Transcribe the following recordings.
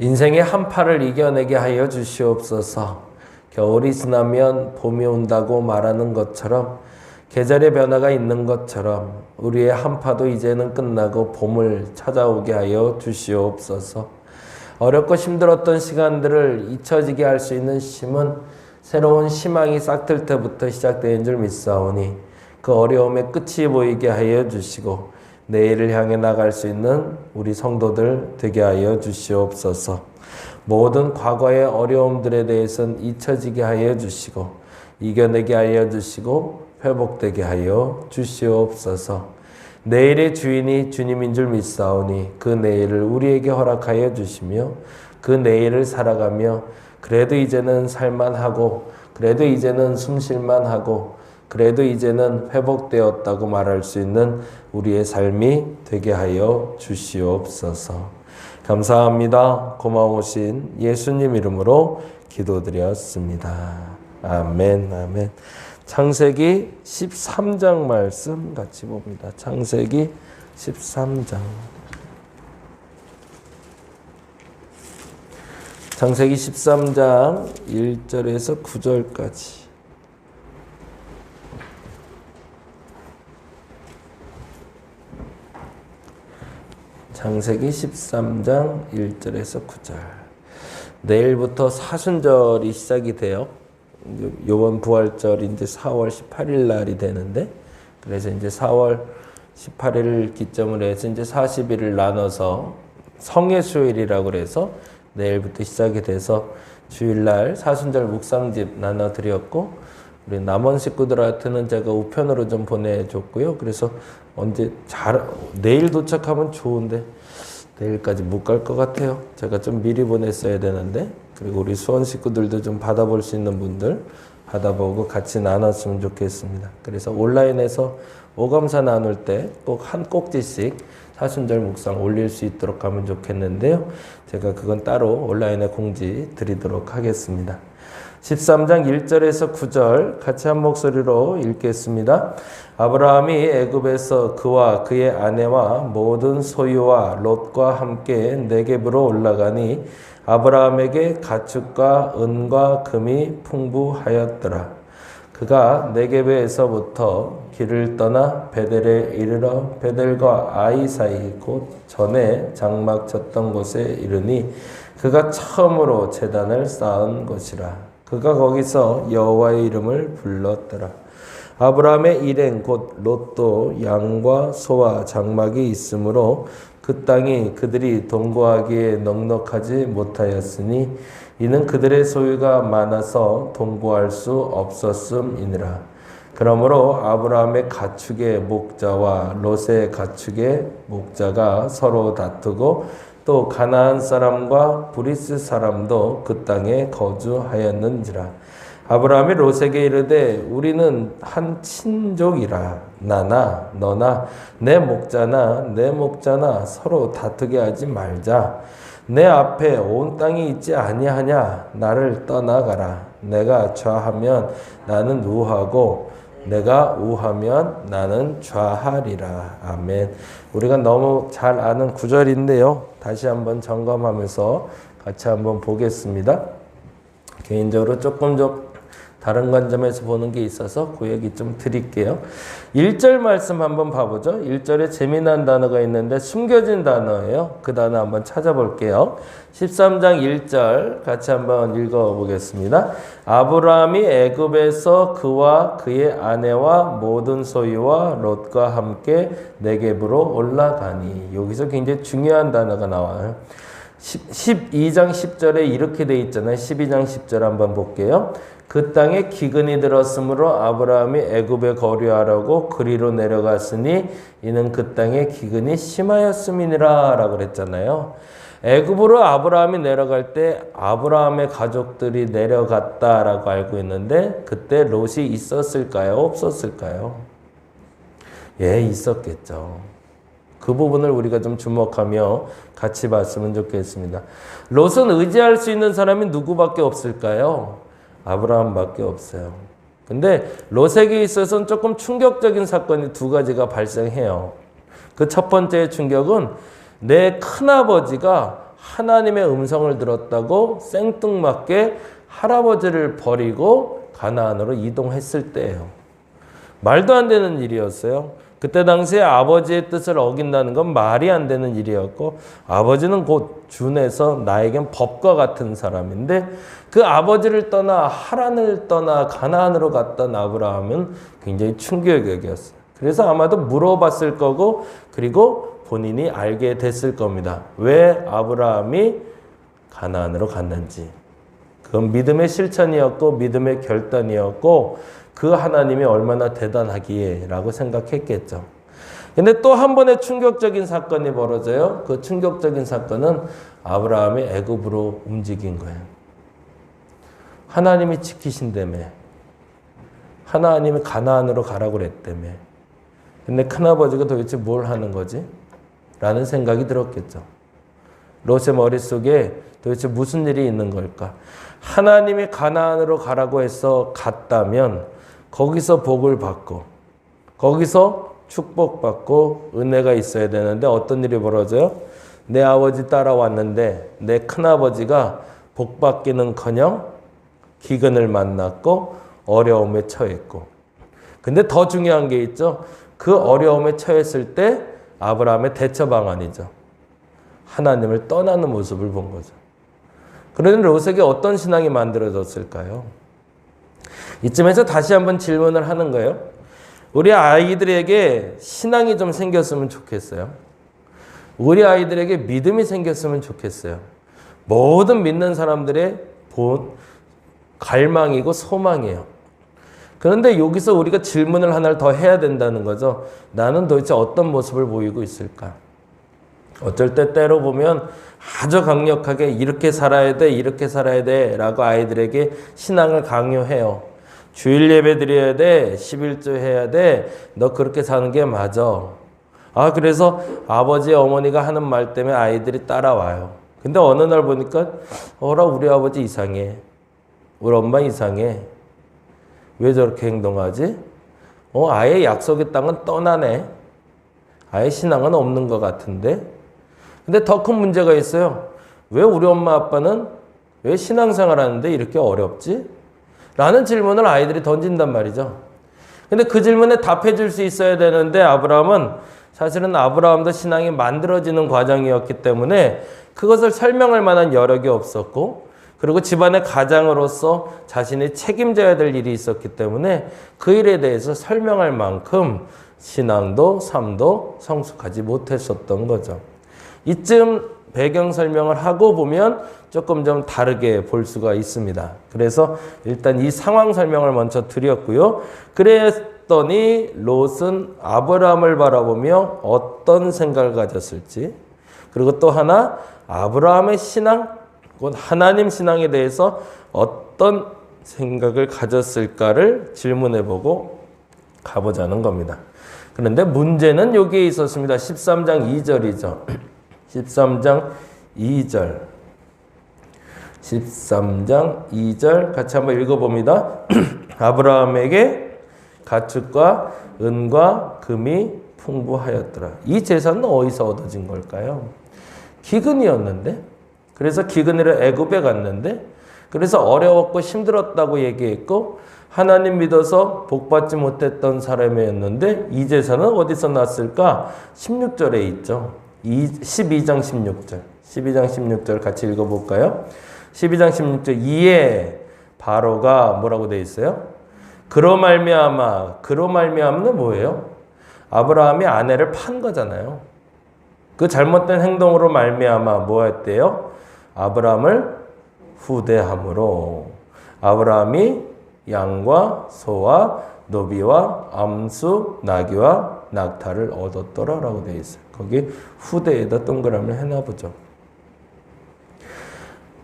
인생의 한파를 이겨내게 하여 주시옵소서. 겨울이 지나면 봄이 온다고 말하는 것처럼, 계절의 변화가 있는 것처럼 우리의 한파도 이제는 끝나고 봄을 찾아오게 하여 주시옵소서. 어렵고 힘들었던 시간들을 잊혀지게 할 수 있는 힘은 새로운 희망이 싹틀 때부터 시작되는 줄 믿사오니, 그 어려움의 끝이 보이게 하여 주시고 내일을 향해 나갈 수 있는 우리 성도들 되게 하여 주시옵소서. 모든 과거의 어려움들에 대해서는 잊혀지게 하여 주시고 이겨내게 하여 주시고 회복되게 하여 주시옵소서. 내일의 주인이 주님인 줄 믿사오니 그 내일을 우리에게 허락하여 주시며, 그 내일을 살아가며 그래도 이제는 살만하고, 그래도 이제는 숨쉴만하고, 그래도 이제는 회복되었다고 말할 수 있는 우리의 삶이 되게 하여 주시옵소서. 감사합니다. 고마우신 예수님 이름으로 기도드렸습니다. 아멘, 아멘. 창세기 13장 말씀 같이 봅니다. 창세기 13장. 창세기 13장 1절에서 9절까지. 창세기 13장 1절에서 9절. 내일부터 사순절이 시작이 돼요. 요번 부활절이 이제 4월 18일 날이 되는데, 그래서 이제 4월 18일 기점으로 해서 이제 40일을 나눠서 성예수일이라고 그래서 내일부터 시작이 돼서 주일날 사순절 묵상집 나눠드렸고, 우리 남원 식구들한테는 제가 우편으로 좀 보내줬고요. 그래서 내일 도착하면 좋은데 내일까지 못 갈 것 같아요. 제가 좀 미리 보냈어야 되는데, 그리고 우리 수원 식구들도 좀 받아볼 수 있는 분들 받아보고 같이 나눴으면 좋겠습니다. 그래서 온라인에서 오감사 나눌 때 꼭 한 꼭지씩 사순절 묵상 올릴 수 있도록 하면 좋겠는데요. 제가 그건 따로 온라인에 공지 드리도록 하겠습니다. 13장 1절에서 9절 같이 한 목소리로 읽겠습니다. 아브라함이 애굽에서 그와 그의 아내와 모든 소유와 롯과 함께 네겝으로 올라가니 아브라함에게 가축과 은과 금이 풍부하였더라. 그가 네겝에서부터 길을 떠나 베델에 이르러 베델과 아이 사이 곧 전에 장막 쳤던 곳에 이르니 그가 처음으로 제단을 쌓은 곳이라. 그가 거기서 여호와의 이름을 불렀더라. 아브라함의 일행 곧 롯도 양과 소와 장막이 있으므로 그 땅이 그들이 동거하기에 넉넉하지 못하였으니 이는 그들의 소유가 많아서 동거할 수 없었음이니라. 그러므로 아브라함의 가축의 목자와 롯의 가축의 목자가 서로 다투고 또 가나안 사람과 브리스 사람도 그 땅에 거주하였는지라. 아브라함이 롯에게 이르되 우리는 한 친족이라. 나나 너나 내 목자나 서로 다투게 하지 말자. 내 앞에 온 땅이 있지 아니하냐. 나를 떠나가라. 내가 좌하면 나는 우하고 내가 우하면 나는 좌하리라. 아멘. 우리가 너무 잘 아는 구절인데요. 다시 한번 점검하면서 같이 한번 보겠습니다. 개인적으로 조금 다른 관점에서 보는 게 있어서 그 얘기 좀 드릴게요. 1절 말씀 한번 봐보죠. 1절에 재미난 단어가 있는데 숨겨진 단어예요. 그 단어 한번 찾아볼게요. 13장 1절 같이 한번 읽어보겠습니다. 아브라함이 애굽에서 그와 그의 아내와 모든 소유와 롯과 함께 네겝으로 올라가니. 여기서 굉장히 중요한 단어가 나와요. 12장 10절에 이렇게 돼 있잖아요. 12장 10절 한번 볼게요. 그 땅에 기근이 들었으므로 아브라함이 애굽에 거류하려고 그리로 내려갔으니 이는 그 땅에 기근이 심하였음이니라 라고 그랬잖아요. 애굽으로 아브라함이 내려갈 때 아브라함의 가족들이 내려갔다라고 알고 있는데 그때 롯이 있었을까요? 없었을까요? 예, 있었겠죠. 그 부분을 우리가 좀 주목하며 같이 봤으면 좋겠습니다. 롯은 의지할 수 있는 사람이 누구밖에 없을까요? 아브라함밖에 없어요. 근데 롯에게 있어서는 조금 충격적인 사건이 두 가지가 발생해요. 그 첫 번째 충격은 내 큰아버지가 하나님의 음성을 들었다고 생뚱맞게 할아버지를 버리고 가나안으로 이동했을 때예요. 말도 안 되는 일이었어요. 그때 당시에 아버지의 뜻을 어긴다는 건 말이 안 되는 일이었고, 아버지는 곧 준에서 나에겐 법과 같은 사람인데, 그 아버지를 떠나 하란을 떠나 가나안으로 갔던 아브라함은 굉장히 충격적이었어요. 그래서 아마도 물어봤을 거고, 그리고 본인이 알게 됐을 겁니다. 왜 아브라함이 가나안으로 갔는지. 그건 믿음의 실천이었고 믿음의 결단이었고 그 하나님이 얼마나 대단하기에 라고 생각했겠죠. 근데 또 한 번의 충격적인 사건이 벌어져요. 그 충격적인 사건은 아브라함이 애굽으로 움직인 거예요. 하나님이 지키신다며. 하나님이 가나안으로 가라고 그랬다며. 근데 큰아버지가 도대체 뭘 하는 거지? 라는 생각이 들었겠죠. 롯의 머릿속에 도대체 무슨 일이 있는 걸까? 하나님이 가나안으로 가라고 해서 갔다면 거기서 복을 받고 거기서 축복받고 은혜가 있어야 되는데 어떤 일이 벌어져요? 내 아버지 따라왔는데 내 큰아버지가 복받기는커녕 기근을 만났고 어려움에 처했고, 근데 더 중요한 게 있죠. 그 어려움에 처했을 때 아브라함의 대처 방안이죠. 하나님을 떠나는 모습을 본 거죠. 그런데 롯에게 어떤 신앙이 만들어졌을까요? 이쯤에서 다시 한번 질문을 하는 거예요. 우리 아이들에게 신앙이 좀 생겼으면 좋겠어요. 우리 아이들에게 믿음이 생겼으면 좋겠어요. 모든 믿는 사람들의 갈망이고 소망이에요. 그런데 여기서 우리가 질문을 하나를 더 해야 된다는 거죠. 나는 도대체 어떤 모습을 보이고 있을까? 어쩔 때 때로 보면 아주 강력하게 이렇게 살아야 돼, 이렇게 살아야 돼 라고 아이들에게 신앙을 강요해요. 주일 예배 드려야 돼, 11조 해야 돼, 너 그렇게 사는 게 맞아. 그래서 아버지, 어머니가 하는 말 때문에 아이들이 따라와요. 근데 어느 날 보니까 우리 아버지 이상해. 우리 엄마 이상해. 왜 저렇게 행동하지? 아예 약속의 땅은 떠나네. 아예 신앙은 없는 것 같은데. 근데 더 큰 문제가 있어요. 왜 우리 엄마 아빠는 왜 신앙생활 하는데 이렇게 어렵지? 라는 질문을 아이들이 던진단 말이죠. 근데 그 질문에 답해 줄 수 있어야 되는데 아브라함은 사실은 아브라함도 신앙이 만들어지는 과정이었기 때문에 그것을 설명할 만한 여력이 없었고, 그리고 집안의 가장으로서 자신이 책임져야 될 일이 있었기 때문에 그 일에 대해서 설명할 만큼 신앙도 삶도 성숙하지 못했었던 거죠. 이쯤 배경 설명을 하고 보면 조금 좀 다르게 볼 수가 있습니다. 그래서 일단 이 상황 설명을 먼저 드렸고요. 그랬더니 롯은 아브라함을 바라보며 어떤 생각을 가졌을지, 그리고 또 하나 아브라함의 신앙, 곧 하나님 신앙에 대해서 어떤 생각을 가졌을까를 질문해보고 가보자는 겁니다. 그런데 문제는 여기에 있었습니다. 13장 2절이죠. 13장 2절. 13장 2절 같이 한번 읽어봅니다. 아브라함에게 가축과 은과 금이 풍부하였더라. 이 재산은 어디서 얻어진 걸까요? 기근이었는데, 그래서 기근으로 애굽에 갔는데, 그래서 어려웠고 힘들었다고 얘기했고 하나님 믿어서 복받지 못했던 사람이었는데 이 재산은 어디서 났을까? 16절에 있죠. 12장 16절. 12장 16절 같이 읽어볼까요? 12장 16절. 이에 바로가 뭐라고 되어 있어요? 그로 말미암아는 뭐예요? 아브라함이 아내를 판 거잖아요. 그 잘못된 행동으로 말미암아 뭐 했대요? 아브라함을 후대함으로 아브라함이 양과 소와 노비와 암수 나귀와 낙타를 얻었더라라고 되어 있어요. 거기 후대에다 동그라미를 해놔보죠.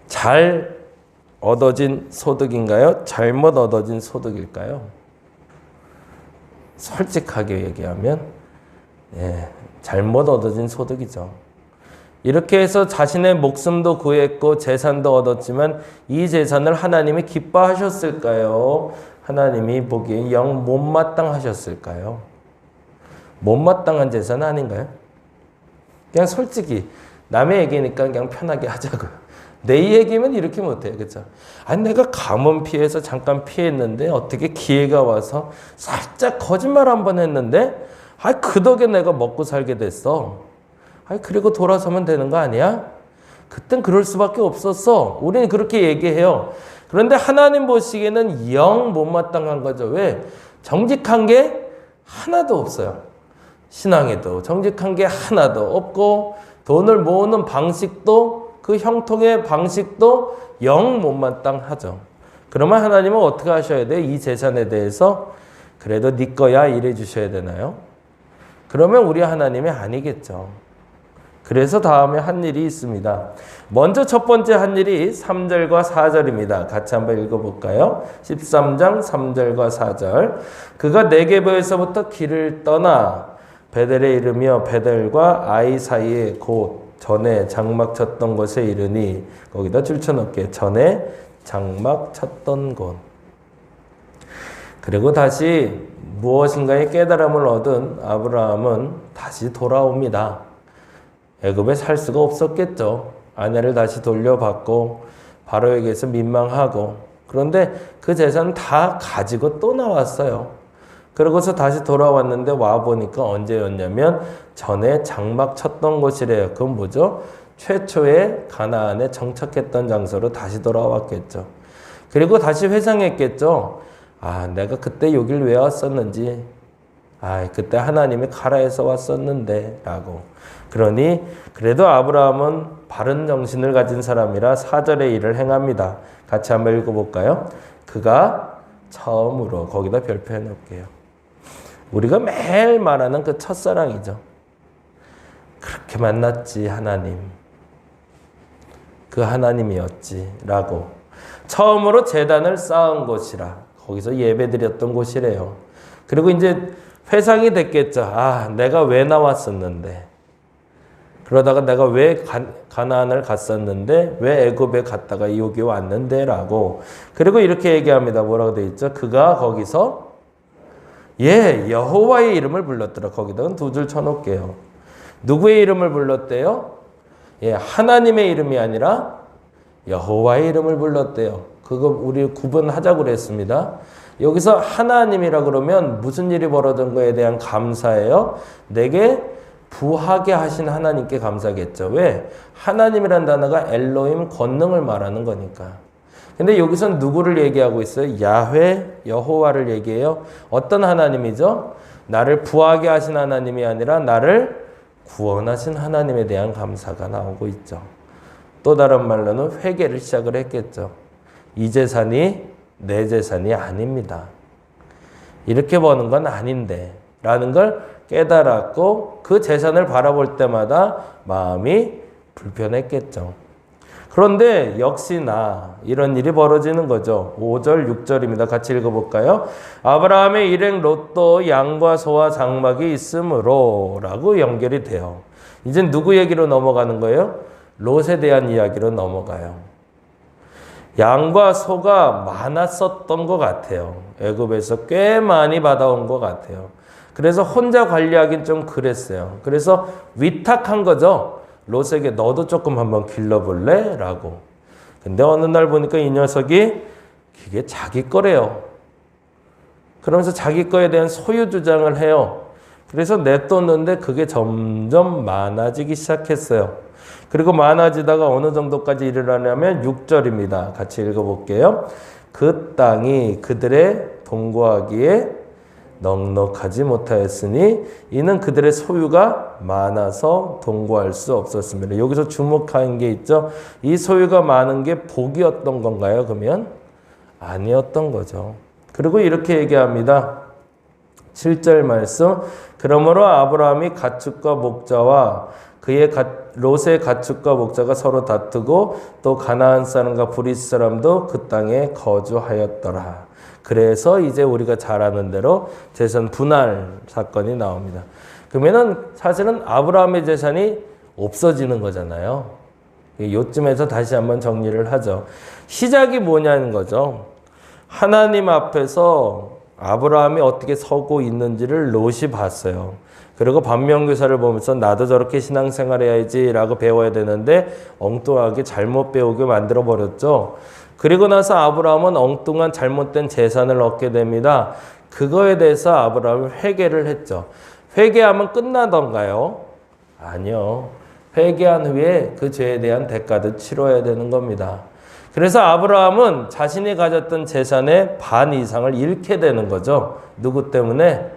잘 얻어진 소득인가요? 잘못 얻어진 소득일까요? 솔직하게 얘기하면 잘못 얻어진 소득이죠. 이렇게 해서 자신의 목숨도 구했고 재산도 얻었지만 이 재산을 하나님이 기뻐하셨을까요? 하나님이 보기에 영 못마땅하셨을까요? 못마땅한 재산 아닌가요? 그냥 솔직히 남의 얘기니까 그냥 편하게 하자고요. 내 얘기면 이렇게 못해요. 그렇죠? 아니 내가 가뭄 피해서 잠깐 피했는데 어떻게 기회가 와서 살짝 거짓말 한번 했는데 그 덕에 내가 먹고 살게 됐어. 그리고 돌아서면 되는 거 아니야? 그땐 그럴 수밖에 없었어. 우리는 그렇게 얘기해요. 그런데 하나님 보시기에는 영 못마땅한 거죠. 왜? 정직한 게 하나도 없어요. 신앙에도 정직한 게 하나도 없고 돈을 모으는 방식도 그 형통의 방식도 영 못마땅하죠. 그러면 하나님은 어떻게 하셔야 돼요? 이 재산에 대해서 그래도 네 거야 이래 주셔야 되나요? 그러면 우리 하나님이 아니겠죠. 그래서 다음에 한 일이 있습니다. 먼저 첫 번째 한 일이 3절과 4절입니다. 같이 한번 읽어볼까요? 13장 3절과 4절. 그가 네게브에서부터 길을 떠나 베델에 이르며 베델과 아이 사이에 곧 전에 장막 쳤던 곳에 이르니 거기다 줄쳐놓게 전에 장막 쳤던 곳. 그리고 다시 무엇인가의 깨달음을 얻은 아브라함은 다시 돌아옵니다. 애굽에 살 수가 없었겠죠. 아내를 다시 돌려받고 바로에게서 민망하고 그런데 그 재산은 다 가지고 또 나왔어요. 그러고서 다시 돌아왔는데 와보니까 언제였냐면 전에 장막 쳤던 곳이래요. 그건 뭐죠? 최초의 가나안에 정착했던 장소로 다시 돌아왔겠죠. 그리고 다시 회상했겠죠. 내가 그때 여길 왜 왔었는지. 그때 하나님이 가라에서 왔었는데 라고. 그러니 그래도 아브라함은 바른 정신을 가진 사람이라 4절의 일을 행합니다. 같이 한번 읽어볼까요? 그가 처음으로 거기다 별표해 놓을게요. 우리가 매일 말하는 그 첫사랑이죠. 그렇게 만났지 하나님. 그 하나님이었지 라고. 처음으로 제단을 쌓은 곳이라. 거기서 예배드렸던 곳이래요. 그리고 이제 회상이 됐겠죠. 내가 왜 나왔었는데. 그러다가 내가 왜 가나안을 갔었는데 왜 애굽에 갔다가 여기 왔는데 라고. 그리고 이렇게 얘기합니다. 뭐라고 되어 있죠? 그가 거기서 여호와의 이름을 불렀더라. 거기다가 두 줄 쳐놓을게요. 누구의 이름을 불렀대요? 하나님의 이름이 아니라 여호와의 이름을 불렀대요. 그거 우리 구분하자고 그랬습니다. 여기서 하나님이라 그러면 무슨 일이 벌어진 거에 대한 감사예요? 내게 부하게 하신 하나님께 감사겠죠. 왜? 하나님이란 단어가 엘로힘 권능을 말하는 거니까. 근데 여기서는 누구를 얘기하고 있어요? 야훼, 여호와를 얘기해요. 어떤 하나님이죠? 나를 부하게 하신 하나님이 아니라 나를 구원하신 하나님에 대한 감사가 나오고 있죠. 또 다른 말로는 회개를 시작을 했겠죠. 이 재산이 내 재산이 아닙니다. 이렇게 버는 건 아닌데 라는 걸 깨달았고 그 재산을 바라볼 때마다 마음이 불편했겠죠. 그런데 역시나 이런 일이 벌어지는 거죠. 5절, 6절입니다. 같이 읽어볼까요? 아브라함의 일행 롯도 양과 소와 장막이 있으므로 라고 연결이 돼요. 이제 누구 얘기로 넘어가는 거예요? 롯에 대한 이야기로 넘어가요. 양과 소가 많았었던 것 같아요. 애굽에서 꽤 많이 받아온 것 같아요. 그래서 혼자 관리하긴 좀 그랬어요. 그래서 위탁한 거죠. 롯에게 너도 조금 한번 길러볼래? 라고. 근데 어느 날 보니까 이 녀석이 그게 자기 거래요. 그러면서 자기 거에 대한 소유 주장을 해요. 그래서 냅뒀는데 그게 점점 많아지기 시작했어요. 그리고 많아지다가 어느 정도까지 이르려면 6절입니다. 같이 읽어볼게요. 그 땅이 그들의 동거하기에 넉넉하지 못하였으니 이는 그들의 소유가 많아서 동거할 수 없었습니다. 여기서 주목한 게 있죠. 이 소유가 많은 게 복이었던 건가요? 그러면 아니었던 거죠. 그리고 이렇게 얘기합니다. 7절 말씀. 그러므로 아브라함이 가축과 목자와 그의 롯의 가축과 목자가 서로 다투고 또 가나안 사람과 브리스 사람도 그 땅에 거주하였더라. 그래서 이제 우리가 잘 아는 대로 재산 분할 사건이 나옵니다. 그러면은 사실은 아브라함의 재산이 없어지는 거잖아요. 요쯤에서 다시 한번 정리를 하죠. 시작이 뭐냐는 거죠. 하나님 앞에서 아브라함이 어떻게 서고 있는지를 롯이 봤어요. 그리고 반면교사를 보면서 나도 저렇게 신앙생활 해야지 라고 배워야 되는데 엉뚱하게 잘못 배우게 만들어 버렸죠. 그리고 나서 아브라함은 엉뚱한 잘못된 재산을 얻게 됩니다. 그거에 대해서 아브라함이 회개를 했죠. 회개하면 끝나던가요? 아니요. 회개한 후에 그 죄에 대한 대가도 치러야 되는 겁니다. 그래서 아브라함은 자신이 가졌던 재산의 반 이상을 잃게 되는 거죠. 누구 때문에?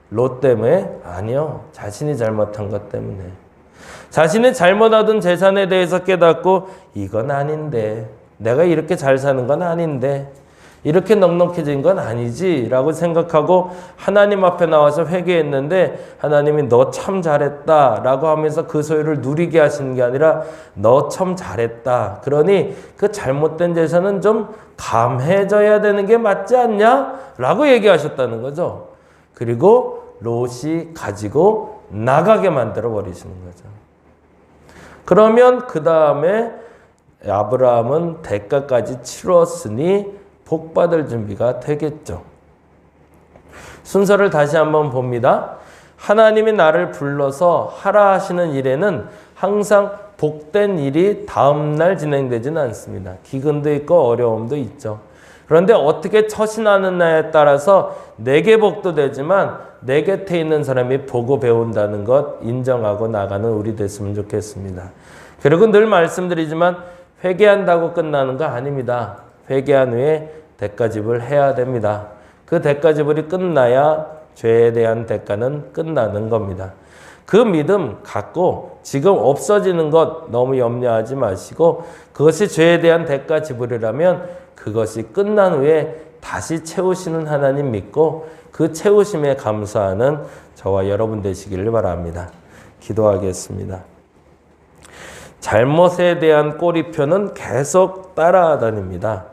롯 때문에? 아니요. 자신이 잘못한 것 때문에. 자신이 잘못하던 재산에 대해서 깨닫고 이건 아닌데, 내가 이렇게 잘 사는 건 아닌데, 이렇게 넉넉해진 건 아니지 라고 생각하고 하나님 앞에 나와서 회개했는데 하나님이 너 참 잘했다 라고 하면서 그 소유를 누리게 하시는 게 아니라 너 참 잘했다. 그러니 그 잘못된 재산은 좀 감해져야 되는 게 맞지 않냐? 라고 얘기하셨다는 거죠. 그리고 롯이 가지고 나가게 만들어 버리시는 거죠. 그러면 그 다음에 아브라함은 대가까지 치렀으니 복받을 준비가 되겠죠. 순서를 다시 한번 봅니다. 하나님이 나를 불러서 하라 하시는 일에는 항상 복된 일이 다음날 진행되지는 않습니다. 기근도 있고 어려움도 있죠. 그런데 어떻게 처신하느냐에 따라서 내게 복도 되지만 내 곁에 있는 사람이 보고 배운다는 것 인정하고 나가는 우리 됐으면 좋겠습니다. 그리고 늘 말씀드리지만 회개한다고 끝나는 거 아닙니다. 회개한 후에 대가지불 해야 됩니다. 그 대가지불이 끝나야 죄에 대한 대가는 끝나는 겁니다. 그 믿음 갖고 지금 없어지는 것 너무 염려하지 마시고 그것이 죄에 대한 대가지불이라면 그것이 끝난 후에 다시 채우시는 하나님 믿고 그 채우심에 감사하는 저와 여러분 되시기를 바랍니다. 기도하겠습니다. 잘못에 대한 꼬리표는 계속 따라다닙니다.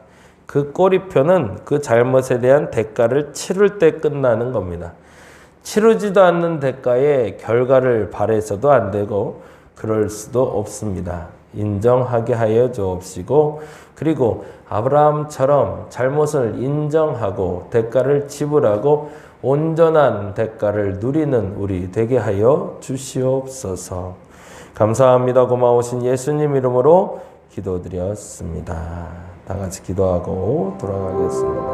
그 꼬리표는 그 잘못에 대한 대가를 치를 때 끝나는 겁니다. 치르지도 않는 대가에 결과를 바라서도 안 되고 그럴 수도 없습니다. 인정하게 하여 주옵시고 그리고 아브라함처럼 잘못을 인정하고 대가를 지불하고 온전한 대가를 누리는 우리 되게 하여 주시옵소서. 감사합니다. 고마우신 예수님 이름으로 기도드렸습니다. 다 같이 기도하고 돌아가겠습니다.